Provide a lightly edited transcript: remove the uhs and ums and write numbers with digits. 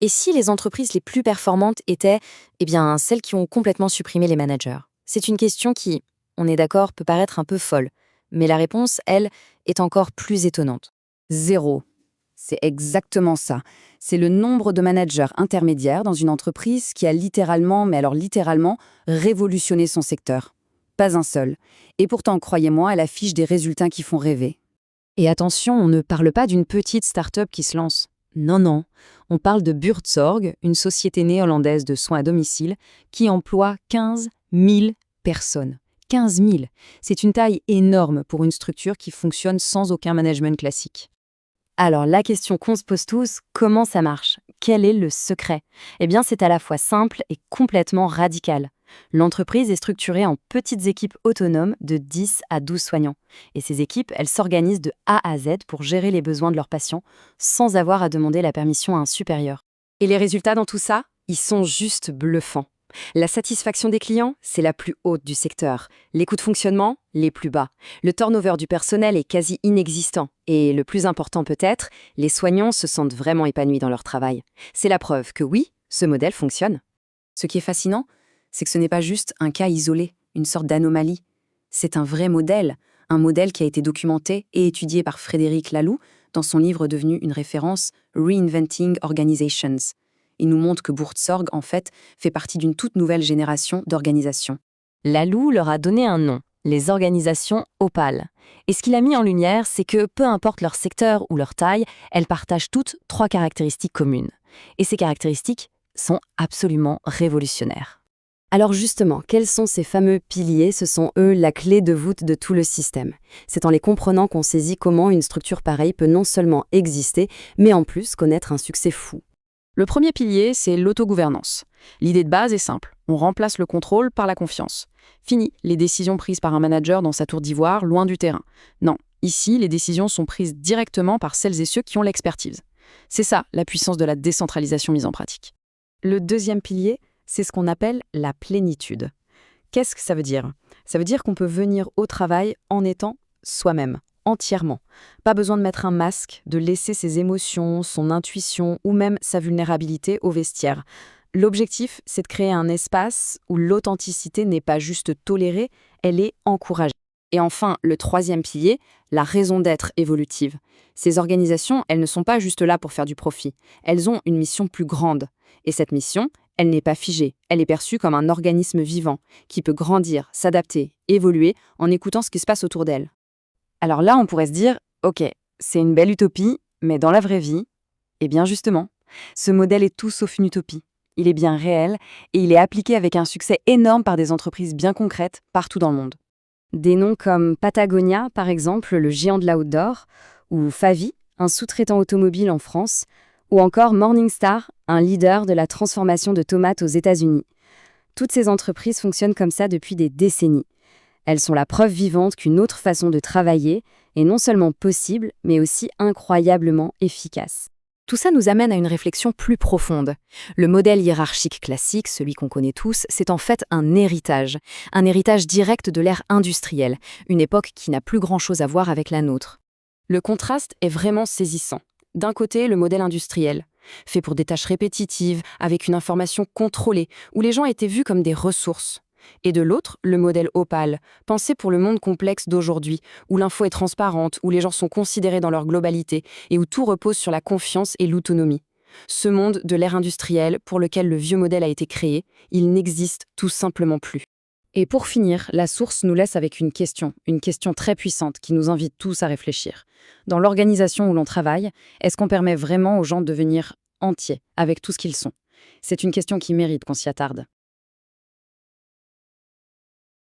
Et si les entreprises les plus performantes étaient, celles qui ont complètement supprimé les managers? C'est une question qui, on est d'accord, peut paraître un peu folle, mais la réponse, elle, est encore plus étonnante. Zéro. C'est exactement ça. C'est le nombre de managers intermédiaires dans une entreprise qui a littéralement, mais alors littéralement, révolutionné son secteur. Pas un seul. Et pourtant, croyez-moi, elle affiche des résultats qui font rêver. Et attention, on ne parle pas d'une petite start-up qui se lance. Non, non. On parle de Buurtzorg, une société néerlandaise de soins à domicile qui emploie 15 000 personnes. 15 000. C'est une taille énorme pour une structure qui fonctionne sans aucun management classique. Alors, la question qu'on se pose tous, comment ça marche? Quel est le secret? C'est à la fois simple et complètement radical. L'entreprise est structurée en petites équipes autonomes de 10 à 12 soignants. Et ces équipes, elles s'organisent de A à Z pour gérer les besoins de leurs patients sans avoir à demander la permission à un supérieur. Et les résultats dans tout ça, ils sont juste bluffants. La satisfaction des clients, c'est la plus haute du secteur. Les coûts de fonctionnement, les plus bas. Le turnover du personnel est quasi inexistant. Et le plus important peut-être, les soignants se sentent vraiment épanouis dans leur travail. C'est la preuve que oui, ce modèle fonctionne. Ce qui est fascinant, c'est que ce n'est pas juste un cas isolé, une sorte d'anomalie. C'est un vrai modèle, un modèle qui a été documenté et étudié par Frédéric Laloux dans son livre devenu une référence Reinventing Organizations. Il nous montre que Buurtzorg, en fait, fait partie d'une toute nouvelle génération d'organisations. Laloux leur a donné un nom, les organisations opales. Et ce qu'il a mis en lumière, c'est que peu importe leur secteur ou leur taille, elles partagent toutes 3 caractéristiques communes. Et ces caractéristiques sont absolument révolutionnaires. Alors justement, quels sont ces fameux piliers? Ce sont eux la clé de voûte de tout le système. C'est en les comprenant qu'on saisit comment une structure pareille peut non seulement exister, mais en plus connaître un succès fou. Le premier pilier, c'est l'autogouvernance. L'idée de base est simple, on remplace le contrôle par la confiance. Fini les décisions prises par un manager dans sa tour d'ivoire, loin du terrain. Non, ici, les décisions sont prises directement par celles et ceux qui ont l'expertise. C'est ça, la puissance de la décentralisation mise en pratique. Le deuxième pilier, c'est ce qu'on appelle la plénitude. Qu'est-ce que ça veut dire? Ça veut dire qu'on peut venir au travail en étant soi-même, entièrement. Pas besoin de mettre un masque, de laisser ses émotions, son intuition ou même sa vulnérabilité au vestiaire. L'objectif, c'est de créer un espace où l'authenticité n'est pas juste tolérée, elle est encouragée. Et enfin, le troisième pilier, la raison d'être évolutive. Ces organisations, elles ne sont pas juste là pour faire du profit. Elles ont une mission plus grande. Et cette mission, elle n'est pas figée. Elle est perçue comme un organisme vivant qui peut grandir, s'adapter, évoluer en écoutant ce qui se passe autour d'elle. Alors là, on pourrait se dire, ok, c'est une belle utopie, mais dans la vraie vie, justement, ce modèle est tout sauf une utopie. Il est bien réel et il est appliqué avec un succès énorme par des entreprises bien concrètes partout dans le monde. Des noms comme Patagonia, par exemple, le géant de l'outdoor, ou Favi, un sous-traitant automobile en France, ou encore Morningstar, un leader de la transformation de tomates aux États-Unis. Toutes ces entreprises fonctionnent comme ça depuis des décennies. Elles sont la preuve vivante qu'une autre façon de travailler est non seulement possible, mais aussi incroyablement efficace. Tout ça nous amène à une réflexion plus profonde. Le modèle hiérarchique classique, celui qu'on connaît tous, c'est en fait un héritage direct de l'ère industrielle, une époque qui n'a plus grand-chose à voir avec la nôtre. Le contraste est vraiment saisissant. D'un côté, le modèle industriel, fait pour des tâches répétitives, avec une information contrôlée, où les gens étaient vus comme des ressources. Et de l'autre, le modèle opale, pensé pour le monde complexe d'aujourd'hui, où l'info est transparente, où les gens sont considérés dans leur globalité et où tout repose sur la confiance et l'autonomie. Ce monde de l'ère industrielle, pour lequel le vieux modèle a été créé, il n'existe tout simplement plus. Et pour finir, la source nous laisse avec une question très puissante qui nous invite tous à réfléchir. Dans l'organisation où l'on travaille, est-ce qu'on permet vraiment aux gens de devenir entiers avec tout ce qu'ils sont? C'est une question qui mérite qu'on s'y attarde.